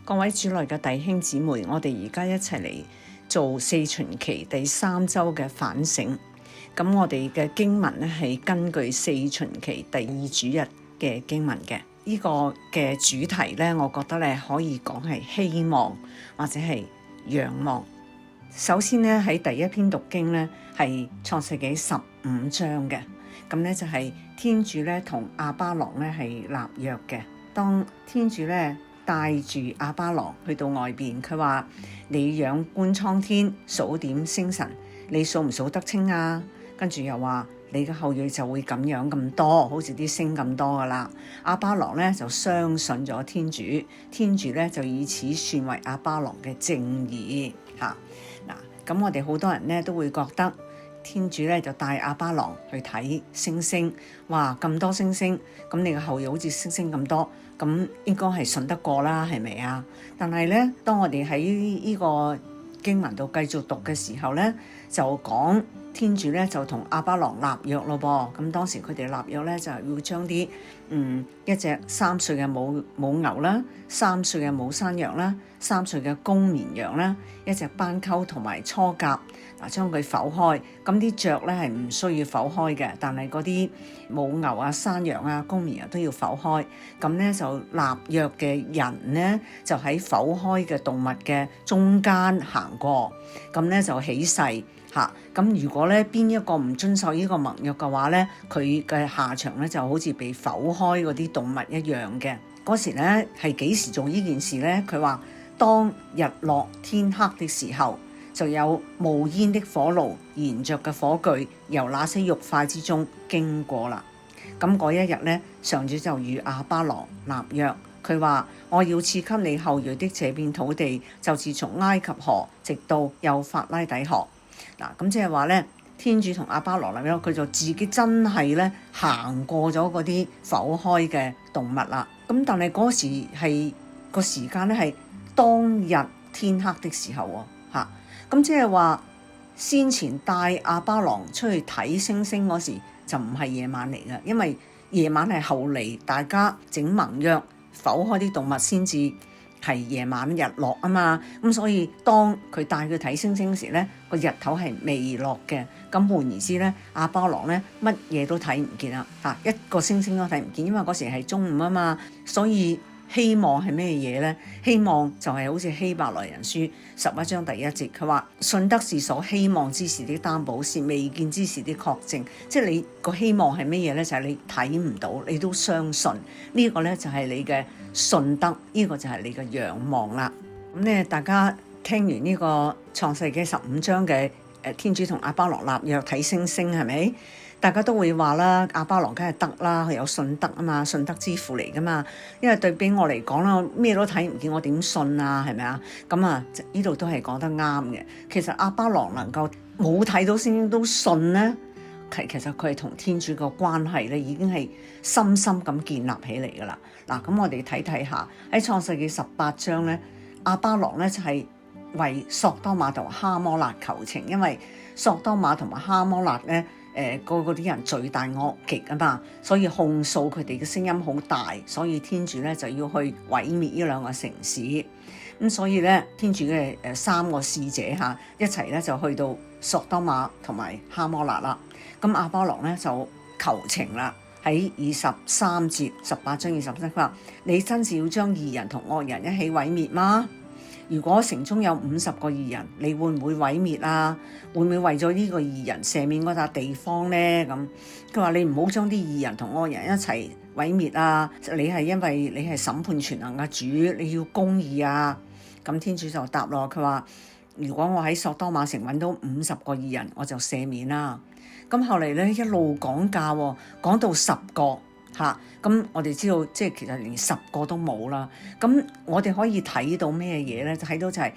各位主內嘅弟兄姊妹，我哋而家一齊嚟做四旬期第3週嘅反省。咁我哋嘅經文咧係根據四旬期第2主日嘅經文嘅。呢個嘅主題咧，我覺得咧可以講係希望或者係仰望。首先咧喺第一篇讀經咧係創世紀15章嘅，咁咧就係天主咧同亞巴郎咧係立約嘅。當天主咧帶住亞巴郎去到外邊，佢話：你仰觀蒼天，數點星辰，你數唔數得清啊？跟住又話你嘅後裔就會咁樣咁多，好似啲星咁多噶啦。亞巴郎咧就相信咗天主，天主咧就以此算為亞巴郎嘅正義嚇。嗱，咁我哋好多人咧都會覺得天主咧就帶亞巴郎去睇星星，哇咁多星星，咁你嘅後裔好似星星咁多。咁應該係信得過啦，係咪啊？但係咧，當我哋喺呢個經文度繼續讀嘅時候咧，就講天主咧就同亞巴郎立約咯噃。咁當時佢哋立約咧就係要將啲一隻3歲嘅母牛啦、3歲嘅母山羊啦、3歲嘅公綿羊啦、一隻斑鳩同埋雛鴿將佢剖開。咁啲雀咧係唔需要剖開嘅，但係嗰啲母牛啊、山羊啊、公綿羊都要剖開。咁咧就立約嘅人咧就喺剖開嘅動物嘅中間行過，咁咧就起誓嚇。咁如果咧邊一個唔遵守呢個盟約嘅話咧，佢嘅下場咧就好似被剖開嗰啲動物一樣嘅。嗰時咧係幾時做呢件事咧？佢話當日落天黑的時候，就有冒煙的火爐、燃着嘅火炬由那些肉塊之中經過啦。咁嗰一日咧，上主就與亞巴郎立約，佢話：我要賜給你後裔的這片土地，就是從埃及河直到幼發拉底河。嗱，咁即係話咧，天主同亞巴郎立約，佢就自己真係咧行過咗嗰啲剖開嘅動物啦。咁但係嗰時係個時間咧係當日天黑的時候喎，嚇。咁即係話先前帶亞巴郎出去睇星星嗰時就唔係夜晚嚟嘅，因為夜晚係後嚟大家整盟約剖開啲動物先至係夜晚日落啊嘛。咁所以當佢帶佢睇星星時咧，個日頭係未落嘅。咁換言之咧，亞巴郎咧乜嘢都睇唔見啦，一個星星都睇唔見，因為嗰時係中午啊嘛。所以希望係咩嘢咧？希望就係好似希伯來人書11章第1節，佢話信德是所希望之事的擔保，是未見之事的確證。即係你個希望係咩嘢咧？就係你睇唔到，你都相信呢個咧就係你嘅信德，呢個就係你嘅仰望啦。咁咧，大家聽完呢個創世紀15章嘅天主同亞巴郎立約睇星星係咪？大家都會話啦，亞巴郎梗係得啦，佢有信德啊嘛，信德之父嚟噶嘛。因為對比我嚟講啦，咩都睇唔見，我點信啊？係咪啊？咁啊，呢度都係講得啱嘅。其實亞巴郎能夠冇睇到星星都信咧，其實佢係同天主個關係咧已經係深深咁建立起嚟噶啦。嗱，咁我哋睇下喺創世紀18章咧，亞巴郎咧就係為索多瑪同哈摩辣求情，因為索多瑪同埋哈摩辣咧。嗰啲人罪大惡極啊嘛，所以控訴佢哋嘅聲音好大，所以天主咧就要去毀滅呢兩個城市。咁所以咧，天主嘅3個使者一齊咧就去到索多瑪同埋哈摩辣啦。咁亞巴郎咧就求情啦，喺23節18章23節，佢話：你真是要將義人同惡人一起毀滅嗎？如果城中有50個義人，你會唔會毀滅啊？會唔會為咗呢個義人赦免嗰笪地方咧？咁佢話：你唔好將啲義人同惡人一齊毀滅啊！你係因為你係審判全能嘅主，你要公義啊！咁天主就答咯，佢話：如果我喺索多瑪城揾到50個義人，我就赦免啦。咁後嚟咧一路講價喎，講到10個。咁我哋知道，即係其實連10個都冇啦。咁我哋可以睇到咩嘢咧？睇到就係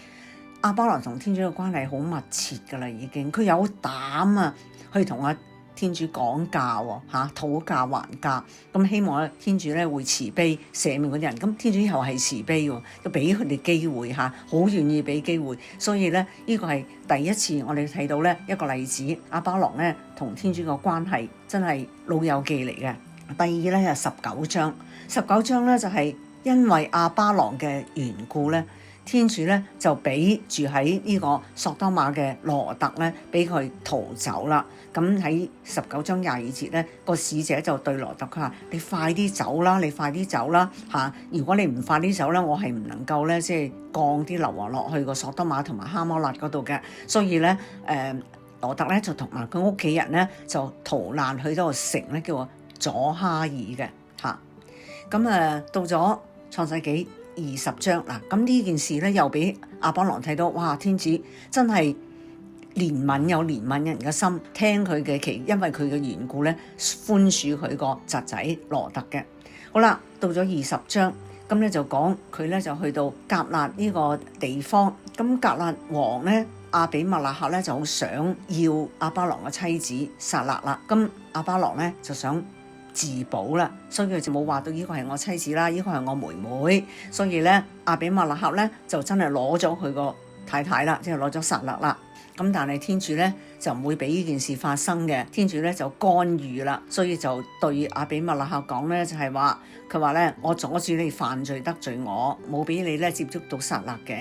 亞巴郎同天主嘅關係好密切噶啦，已經佢有膽啊，去同阿天主講價喎，討價還價。咁希望天主咧會慈悲赦免嗰啲人。咁天主以後係慈悲喎，都俾佢哋機會好願意俾機會。所以咧，呢個係第一次我哋睇到咧一個例子，亞巴郎咧同天主嘅關係真係老友記嚟嘅。第二咧係19章，19章咧就係因為亞巴郎嘅緣故咧，天主咧就俾住喺呢個索多瑪嘅羅特咧，俾佢逃走啦。咁喺19章22節咧，個使者就對羅特佢話：你快啲走啦，你快啲走啦嚇！如果你唔快啲走咧，我係唔能夠咧即係降啲硫磺落去個索多瑪同埋哈摩辣嗰度嘅。所以咧羅特咧就同埋佢屋企人咧就逃難去到個城咧叫做左哈爾嘅嚇。咁到咗創世紀20章嗱，咁呢件事咧又俾亞巴郎睇到，哇！天主真係憐憫有憐憫人嘅心，聽佢嘅祈，因為佢嘅緣故咧，寬恕佢個侄仔羅特嘅。好啦，到咗20章，咁咧就講佢咧就去到革辣呢個地方，咁革辣王咧亞比麥勒客咧就好想要亞巴郎嘅妻子撒辣啦，咁亞巴郎咧就想自保啦，所以佢就冇話到呢個係我妻子啦，呢個係我妹妹，所以咧亞比麥勒客咧就真係攞咗佢個太太啦，即係攞咗撒辣啦。咁但係天主咧就唔會俾呢件事發生嘅，天主咧就干預啦，所以就對亞比麥勒客講咧就係話，佢話咧我阻住你犯罪得罪我，冇俾你咧接觸到撒辣嘅。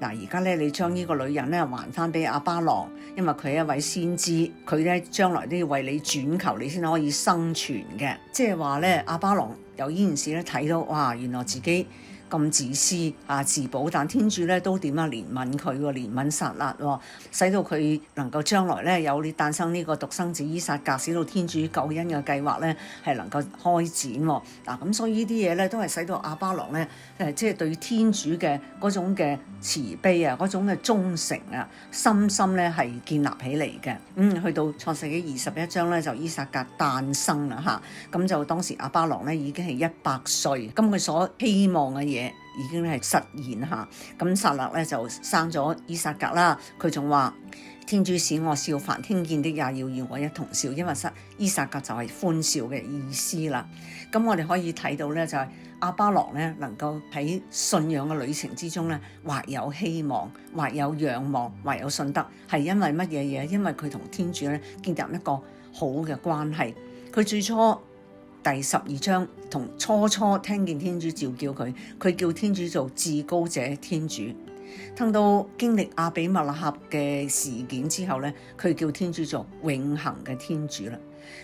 嗱，而家咧你將呢個女人咧還翻俾亞巴郎，因為佢係一位先知，佢咧將來都要為你轉求，你先可以生存嘅。即係話咧亞巴郎由呢件事咧睇到，哇！原來自己咁自私啊，自保，但天主咧都點啊憐憫佢喎，憐憫撒辣喎，使到佢能夠將來咧有你誕生呢個獨生子依撒格，使到天主救恩嘅計劃咧係能夠開展喎。嗱，咁所以呢啲嘢咧都係使到亞巴郎咧即係對天主嘅嗰種嘅慈悲啊，嗰種嘅忠誠啊，深深咧係建立起嚟嘅。去到創世紀21章咧就依撒格誕生啦嚇，咁就當時亞巴郎咧已經係100歲，咁佢所希望嘅嘢已經係實現嚇，咁撒辣咧就生咗依撒格啦。佢仲話：天主使我笑，凡聽見的也要與我一同笑，因為依撒格就係歡笑嘅意思啦。咁我哋可以睇到咧，就係亞巴郎咧能夠喺信仰嘅旅程之中咧，或有希望，或有仰望，或有信德，係因為乜嘢嘢？因為佢同天主咧建立一個好嘅關係。佢最初第12章同初聽見天主召叫佢，佢叫天主做至高者天主。等到經歷亞比麥勒客嘅事件之後咧，佢叫天主做永恆嘅天主啦。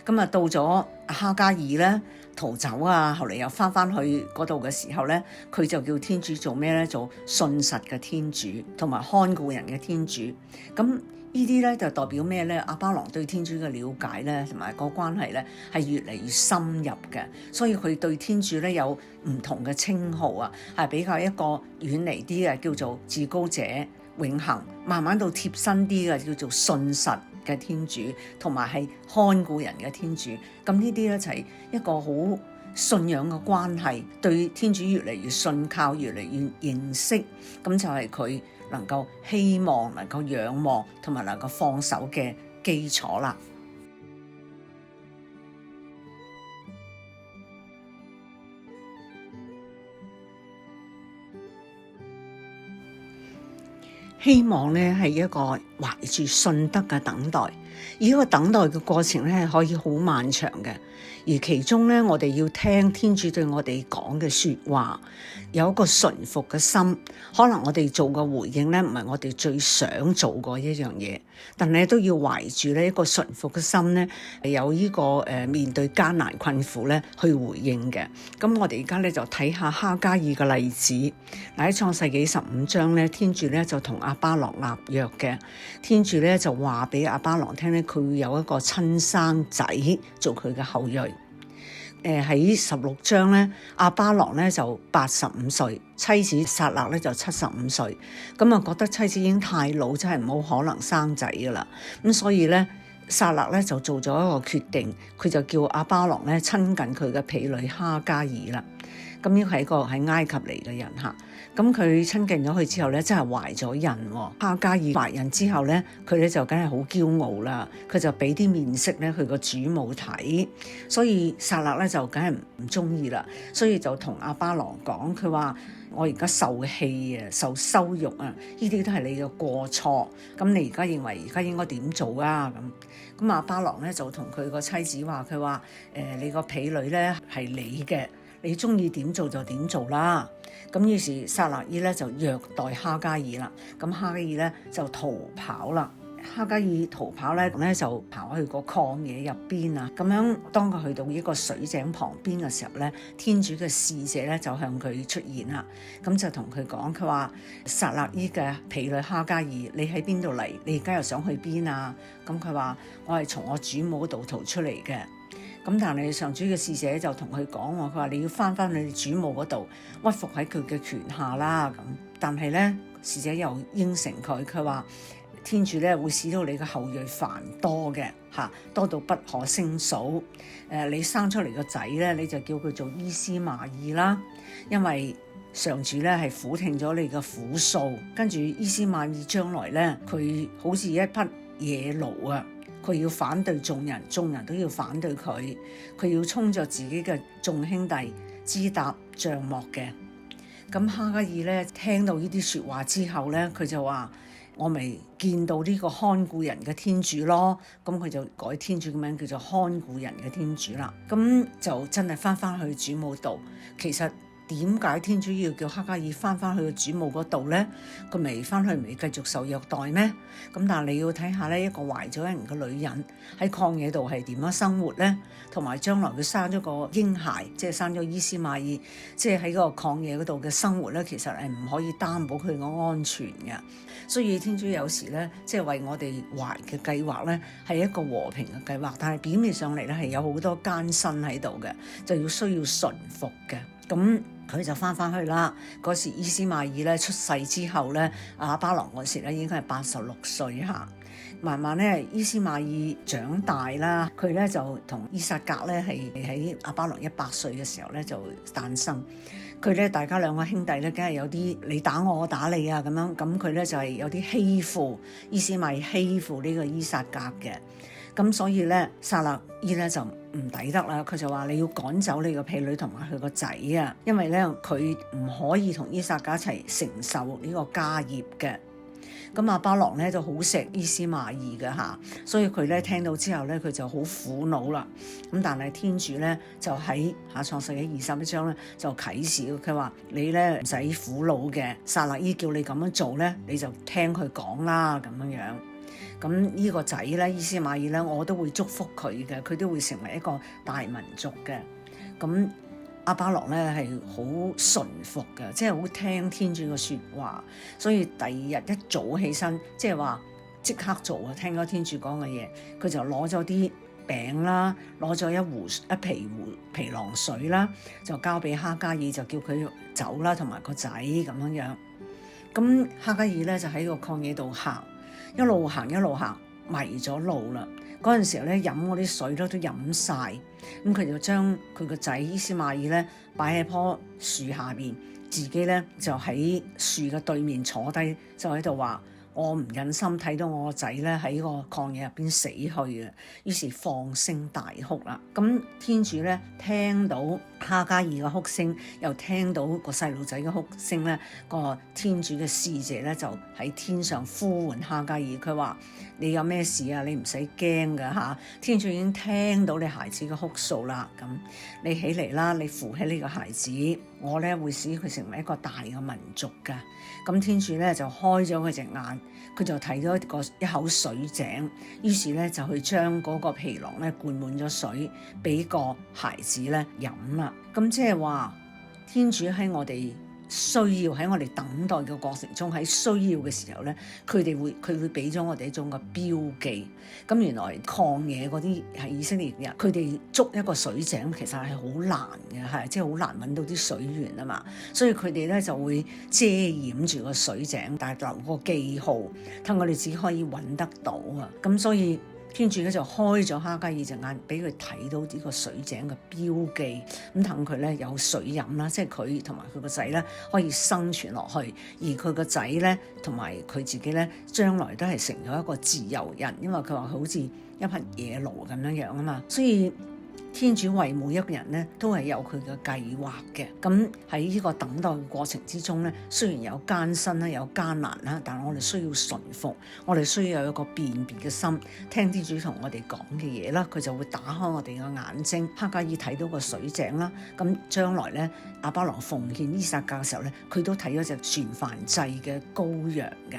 咁啊，到咗哈加爾咧逃走啊，後嚟又翻去嗰度嘅時候咧，佢就叫天主做咩咧？做信實嘅天主，同埋看顧人嘅天主。咁呢啲咧就代表咩咧？亞巴郎對天主嘅了解咧，同埋個關係咧係越嚟越深入嘅，所以佢對天主咧有唔同嘅稱號啊，係比較一個遠離啲嘅叫做至高者、永恆，慢慢到貼身啲嘅叫做信實嘅天主，同埋係看顧人嘅天主。咁呢啲咧就係一個好信仰嘅關係，對天主越嚟越信靠，越嚟越認識，咁就係佢能夠希望、能夠仰望同埋能夠放手嘅基礎啦。希望咧係一個懷住信德嘅等待，而呢個等待嘅過程咧係可以好漫長嘅，而其中咧我哋要聽天主對我哋講嘅說話，有一個順服嘅心。可能我哋做嘅回應咧唔係我哋最想做過一樣嘢，但係都要懷住呢一個順服嘅心咧，有呢個面對艱難困苦咧去回應嘅。咁我哋而家咧就睇下哈加爾嘅例子。嗱，喺創世紀15章咧，天主咧就同亞巴郎立約嘅，天主咧就話俾亞巴郎聽咧，佢會有一個親生仔做佢嘅後裔。喺16章咧，亞巴郎咧就85歲，妻子撒辣咧就75歲，咁啊覺得妻子已經太老，真係冇可能生仔噶啦，咁所以咧撒辣咧就做咗一個決定，佢就叫亞巴郎咧親近佢嘅婢女哈加爾啦。咁呢個係一個喺埃及嚟嘅人嚇，咁佢親近咗佢之後咧，真係懷咗孕喎。哈加爾懷孕之後咧，佢咧就梗係好驕傲啦，佢就俾啲面色咧佢個主母睇，所以撒辣咧就梗係唔中意啦，所以就同亞巴郎講，佢話我而家受氣啊，受羞辱啊，呢啲都係你嘅過錯，咁你而家認為而家應該點做啊？咁亞巴郎咧就同佢個妻子話，佢話你個婢女咧係你嘅。你中意點做就點做啦。咁於是撒勒伊咧就虐待哈加爾啦，咁哈加爾咧就逃跑啦。哈加爾逃跑咧，就跑去個曠野入邊啊。咁樣當佢去到呢個水井旁邊嘅時候咧，天主嘅使者咧就向佢出現啦。咁就同佢講，佢話撒勒伊嘅婢女哈加爾，你喺邊度嚟？你而家又想去邊啊？咁佢話我係從我主母嗰度逃出嚟嘅。咁但係上主嘅使者就同佢講，佢話你要翻你主母嗰度，屈服喺佢嘅權下啦。咁但係咧，使者又應承佢話天主咧會使到你嘅後裔繁多嘅，多到不可勝數。你生出嚟個仔咧，你就叫佢做伊斯瑪爾啦，因為上主咧係俯聽咗你嘅苦訴。跟住伊斯瑪爾將來咧，佢好似一匹野驢啊，佢要反對眾人，眾人都要反對佢，佢要衝着自己嘅眾兄弟支搭帳幕嘅。咁哈加爾咧聽到呢啲說話之後咧，佢就話，我咪見到呢個看顧人嘅天主咯，咁佢就改天主嘅名叫做看顧人嘅天主啦。咁就真係翻去主母度。其實點解天主要叫哈加爾翻去個主母嗰度咧？佢未翻去咪繼續受虐待咩？咁但係你要睇下咧，一個懷咗人嘅女人喺曠野度係點樣生活咧？同埋將來佢生咗個嬰孩，即係生咗伊斯瑪爾，即係喺個曠野嗰度嘅生活咧，其實係唔可以擔保佢嘅安全嘅。所以天主有時咧，即係為我哋懷嘅計劃咧，係一個和平嘅計劃，但係表面上嚟咧係有好多艱辛喺度嘅，就要需要順服嘅。咁佢就翻去啦。嗰時伊斯瑪爾咧出世之後咧，阿巴郎嗰時咧已經係86歲嚇。慢慢咧，伊斯瑪爾長大啦，佢咧就同伊撒格咧係喺阿巴郎100歲嘅時候咧就誕生。佢咧大家兩個兄弟咧，梗係有啲你打我，我打你啊咁樣。咁佢咧就係有啲欺負伊斯瑪爾，欺負呢個伊撒格嘅。咁所以咧，撒勒伊咧就唔抵得啦，佢就話你要趕走你個婢女同埋佢個仔啊，因為咧佢唔可以同伊撒格一齊承受呢個家業嘅。咁阿巴郎咧就好錫伊斯瑪爾嘅嚇，所以佢咧聽到之後咧，佢就好苦惱啦。咁但係天主咧就喺創世紀21章咧就啟示佢話：你咧唔使苦惱嘅，撒勒伊叫你咁樣做咧，你就聽佢講啦咁樣樣。咁呢個仔咧，伊斯瑪爾咧，我都會祝福佢嘅，佢都會成為一個大民族嘅。咁阿巴郎咧係好順服嘅，即係好聽天主嘅説話，所以第二日一早起身，即係話即刻做啊！聽咗天主講嘅嘢，佢就攞咗啲餅啦，攞咗一皮囊水啦，就交俾哈加爾，就叫佢走啦，同埋個仔咁樣樣。咁哈加爾咧就喺個曠野度行，一路行迷咗路啦。嗰陣時候咧飲嗰啲水都飲晒，咁佢就將佢個仔伊斯瑪爾咧擺喺棵樹下邊，自己咧就喺樹嘅對面坐低，就喺度話：我唔忍心睇到我個仔咧喺個曠野入邊死去啊！於是放聲大哭啦。咁天主咧聽到哈加爾嘅哭聲，又聽到個細路仔嘅哭聲咧，個天主嘅使者咧就喺天上呼喚哈加爾，佢話：你有咩事啊？你唔使驚噶嚇，天主已經聽到你孩子嘅哭訴啦。咁你起嚟啦，你扶起呢個孩子，我咧會使佢成為一個大嘅民族噶。咁天主咧就開咗佢隻眼，佢就睇到一口水井，於是咧就去將嗰個皮囊咧灌滿咗水，俾個孩子咧飲啦。咁即係話天主喺我哋需要，喺我哋等待嘅過程中，喺需要嘅時候咧，佢會俾咗我哋一種嘅標記。咁原來曠野嗰啲係以色列人，佢哋捉一個水井其實係好難嘅，係即係好難揾到啲水源啊嘛。所以佢哋咧就會遮掩住個水井，但係留個記號，等我哋只可以揾得到啊。咁所以天主咧就開咗哈加爾隻眼，俾佢睇到呢個水井嘅標記，咁等佢咧有水飲啦，即係佢同埋佢個仔咧可以生存落去，而佢個仔咧同埋佢自己咧將來都係成咗一個自由人，因為佢話好似一匹野驢咁樣樣啊嘛，所以天主為每一個人咧都係有佢嘅計劃嘅。咁喺呢個等待嘅過程之中咧，雖然有艱辛啦，有艱難啦，但係我哋需要順服，我哋需要有一個辨別嘅心，聽天主同我哋講嘅嘢啦，佢就會打開我哋嘅眼睛。哈加爾睇到個水井啦，咁將來咧亞巴郎奉獻依撒格嘅時候咧，佢都睇咗隻全燔祭嘅羔羊嘅。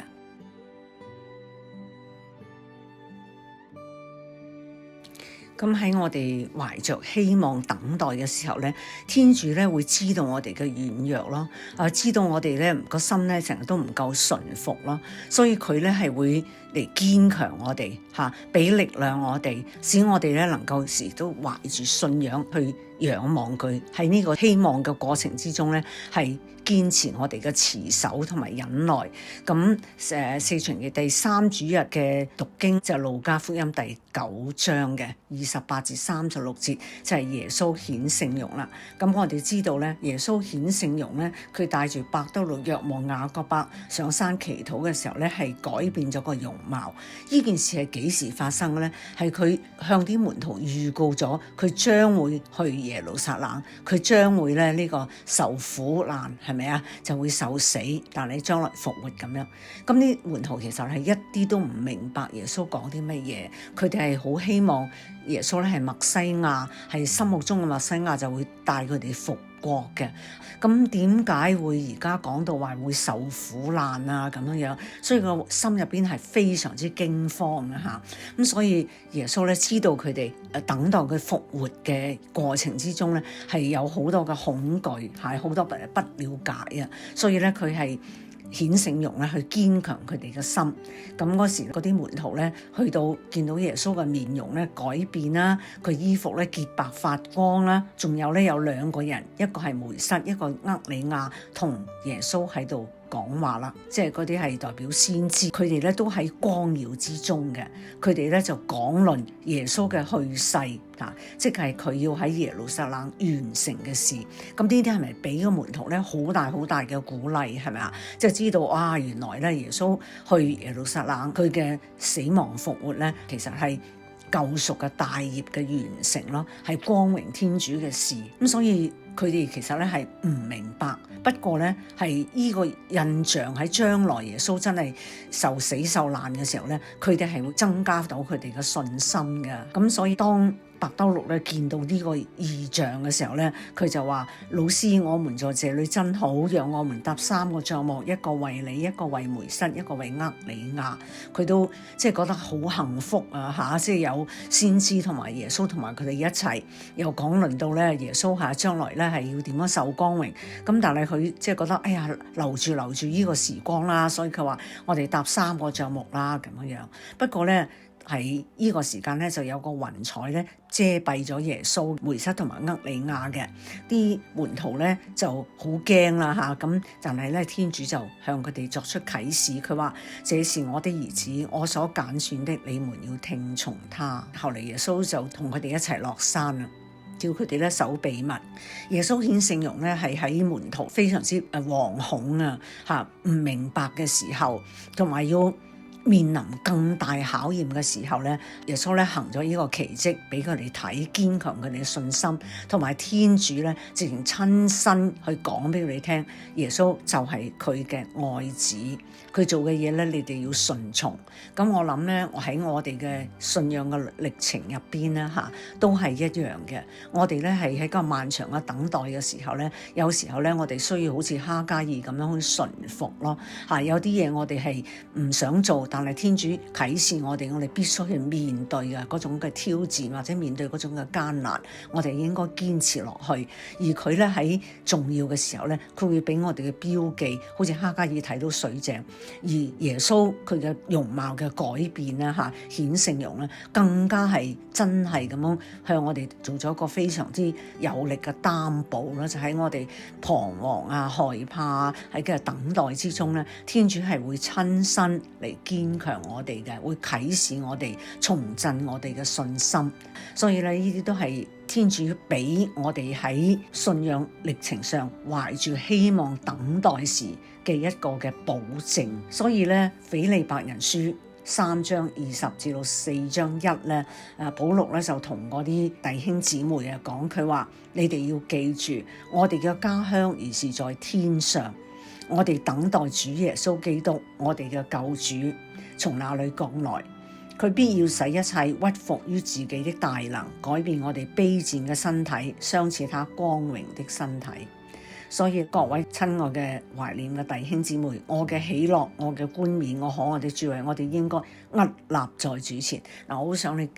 咁喺我哋懷着希望等待嘅時候咧，天主咧會知道我哋嘅軟弱咯，知道我哋咧個心咧成日都唔夠順服咯，所以佢咧係會嚟堅強我哋嚇，俾力量我哋，使我哋咧能夠時都懷住信仰去仰望佢。喺呢個希望嘅過程之中咧，係堅持我哋嘅持守同埋忍耐。咁四旬期第3主日嘅讀經就係路加福音第9章嘅28至36節，就係耶穌顯聖容啦。咁我哋知道咧，耶穌顯聖容咧，佢帶住伯多祿、若望、雅各伯上山祈禱嘅時候咧，係改變咗個容貌。呢件事係幾時發生嘅咧？係佢向啲門徒預告咗，佢將會去耶路撒冷，佢將會咧呢個受苦難，係咪啊？就會受死，但係將來復活咁樣。咁啲門徒其實係一啲都唔明白耶穌講啲乜嘢，佢哋係好希望耶穌咧係默西亞，係心目中嘅默西亞，就會帶佢哋復國嘅。咁點解會而家講到話會受苦難啊咁樣？所以個心入邊係非常之驚慌嘅嚇。咁所以耶穌咧知道佢哋等待佢復活嘅過程之中咧，係有好多嘅恐懼，係好多不了解啊。所以咧佢係顯聖容咧去堅強佢哋嘅心。咁嗰時嗰啲門徒咧去到見到耶穌嘅面容咧改變啦，佢衣服咧潔白發光啦，仲有咧有2個人，一個係梅瑟，一個厄里亞，同耶穌喺度講話啦，即係嗰啲係代表先知，佢哋咧都喺光耀之中嘅，佢哋咧就講論耶穌嘅去世啊，即係佢要喺耶路撒冷完成嘅事。咁呢啲係咪俾個門徒咧好大嘅鼓勵，係咪啊？即係知道啊，原來咧耶穌去耶路撒冷，佢嘅死亡復活咧，其實係救贖嘅大業嘅完成咯，係光榮天主嘅事。咁所以佢哋其實咧係唔明白，不過咧係呢個印象喺將來耶穌真係受死受難嘅時候咧，佢哋係會增加到佢哋嘅信心嘅。咁所以當伯多祿咧見到呢個異象嘅時候咧，佢就話：老師，我們在這裡真好，讓我們搭3個帳幕，一個為你，一個為梅瑟，一個為厄里亞。佢都即係覺得好幸福啊！嚇，即係有先知同埋耶穌同埋佢哋一齊，又講論到咧耶穌嚇將來咧係要點樣受光榮。咁但係佢即係覺得哎呀留住呢個時光啦，所以佢話我哋搭3個帳幕啦咁樣。不過咧，喺呢個時間咧，就有個雲彩咧遮蔽咗耶穌、梅瑟同埋厄里亞嘅，啲門徒咧就好驚啦嚇。咁但係咧，天主就向佢哋作出啟示，佢話：這是我的兒子，我所揀選的，你們要聽從他。後嚟耶穌就同佢哋一齊落山啦，叫佢哋咧守秘密。耶穌顯聖容咧係喺門徒非常之惶恐啊嚇，唔明白嘅時候，同埋要面臨更大考驗嘅時候咧，耶穌咧行咗呢個奇蹟俾佢哋睇，堅強佢哋嘅信心，同埋天主咧直情親身去講俾佢哋聽，耶穌就係佢嘅愛子，佢做嘅嘢咧，你哋要順從。咁我諗咧，我喺我哋嘅信仰嘅歷程入邊咧嚇，都係一樣嘅。我哋咧係喺個漫長嘅等待嘅時候咧，有時候咧我哋需要好似哈加爾咁樣去順服咯嚇。有啲嘢我哋係唔想做，但係天主啟示我哋必須去面對嘅嗰種嘅挑戰，或者面對嗰種嘅艱難，我哋應該堅持落去。而佢咧喺重要嘅時候咧，佢會俾我哋嘅標記，好似哈加爾睇到水井，而耶穌佢嘅容貌嘅改變咧嚇，顯聖容咧，更加係真係咁樣向我哋做咗一個非常之有力嘅擔保啦。就喺我哋彷徨啊、害怕喺嘅等待之中咧，天主係會親身嚟堅強我哋嘅，會啟示我哋，重振我哋嘅信心。所以咧，呢啲都係天主俾我哋喺信仰歷程上懷住希望等待時嘅一個嘅保證。所以咧，斐理伯人書3章20至到4章1咧，保祿咧就同嗰啲弟兄姊妹啊講，佢話你哋要記住，我哋嘅家鄉而是在天上，我哋等待主耶穌基督，我哋嘅救主從那裏降來。佢必要使一切屈服於自己的大能，改變我哋卑賤嘅身體，相似他光榮的身體。所以各位親愛嘅懷念嘅弟兄姊妹，我嘅喜樂，我嘅冠冕，我可愛的主位，我哋應該屹立在主前。我好想你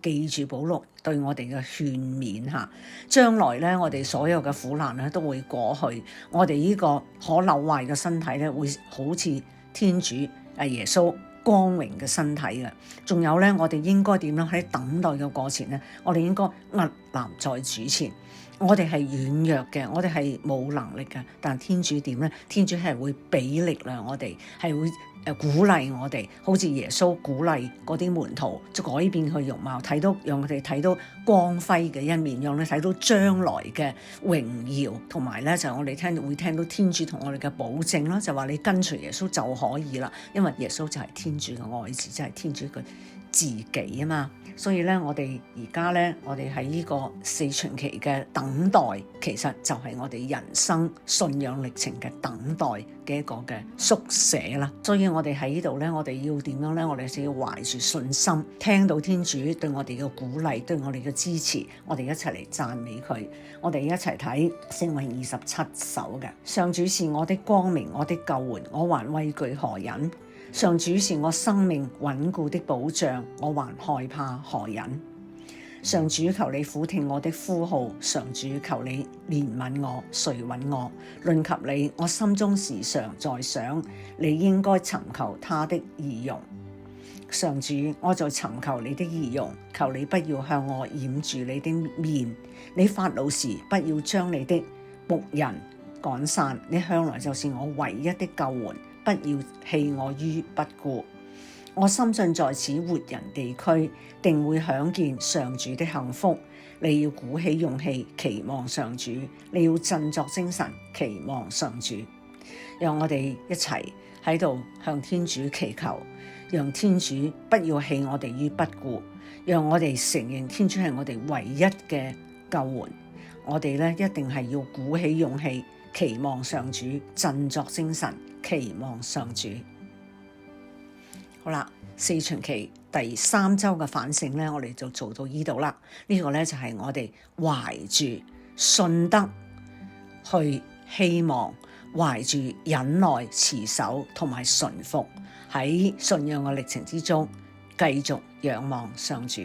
記住保祿對我哋嘅勸勉嚇，將來咧我哋所有嘅苦難咧都會過去，我哋呢個可朽壞嘅身體咧會好似天主耶穌光榮嘅身體嘅。仲有咧，我哋應該點樣喺等待嘅過程咧？我哋應該屹立在主前。我哋係軟弱嘅，我哋係冇能力嘅，但天主點咧？天主係會俾力量我哋，係會鼓勵我哋，好似耶穌鼓勵嗰啲門徒，就改變佢容貌，讓佢哋睇到光輝嘅一面，讓你睇到將來嘅榮耀，同埋咧就我哋會聽到天主同我哋嘅保證啦，就話你跟隨耶穌就可以啦，因為耶穌就係天主嘅愛子，即係天主佢自己啊嘛。所以咧，我哋而家咧，我哋喺呢個四旬期嘅等待，其實就係我哋人生信仰歷程嘅等待嘅一個嘅縮寫啦。所以我哋喺呢度咧，我哋要點樣咧？我哋就要懷住信心，聽到天主對我哋嘅鼓勵，對我哋嘅支持，我哋一齊嚟讚美佢。我哋一齊睇聖詠27首嘅。上主是我的光明，我的救援，我還畏懼何人？上主是我生命穩固的保障，我還害怕何人？上主，求你俯聽我的呼號，上主，求你憐憫我，垂允我。論及你，我心中時常在想，你應該尋求他的儀容。上主，我在尋求你的儀容，求你不要向我掩住你的面。你發怒時，不要將你的僕人趕散，你向來就是我唯一的救援。不要棄我於不顧，我深信在此活人地區定會享見上主的幸福。你要鼓起勇氣期望上主，你要振作精神期望上主。讓我哋一齊喺度向天主祈求，讓天主不要棄我哋於不顧，讓我哋承認天主係我哋唯一嘅救援。我哋咧一定係要鼓起勇氣期望上主，振作精神期望上主。好啦，四旬期第3週嘅反省咧，我哋就做到呢度啦。呢個咧就係我哋懷住信德去希望，懷住忍耐持守同埋順服，喺信仰嘅歷程之中繼續仰望上主。